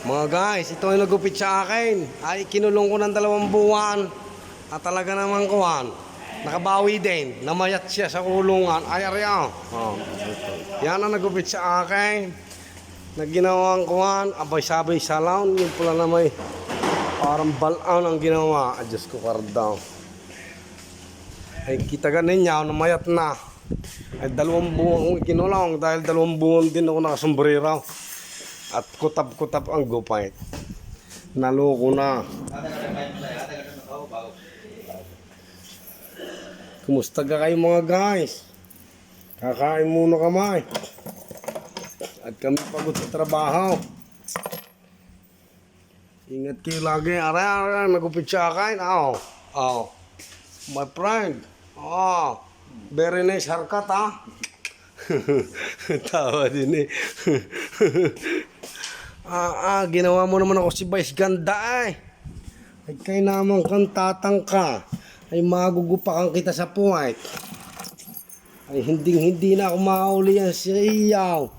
Mga guys, ito ay nagupit sa akin. Ay, kinulong ko ng 2 buwan. At talaga naman kuhan. Nakabawi din. Namayat siya sa kulungan. Ay, ariya. Oh. Yan ang nagupit sa akin. Nagginawang kuhan. Abay, sabay salaon. Yung pula na may parang balaon ang ginawa. Ay, Diyos ko, kardaw. Ay, kita ganin niya. Namayat na. Ay, 2 buwan akong ikinulong. Dahil 2 buwan din ako nakasombrero. At kutab-kutab ang gupay. Naloko na. Kumusta ka kayo mga guys? Kakain muna kamay. At kami pagod sa trabaho. Ingat kayo lagi. Aray, nagupit siya kain. My friend. Very nice haircut ha. Tawa din eh. Ginawa mo naman ako si Vice Ganda eh. Ay kay naman kang tatang ka. Ay magugupakan kita sa puwet. Ay hindi na ako mauli yan si Iyaw.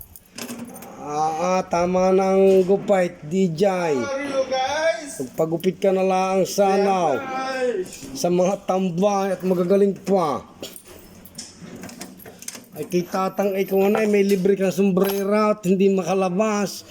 Tama ng gupait, DJ. Pagpagupit ka na lang sana. Sa mga tambay at magagaling pa. Ay kay tatang ikaw na may libre kang sombrero at hindi makalabas.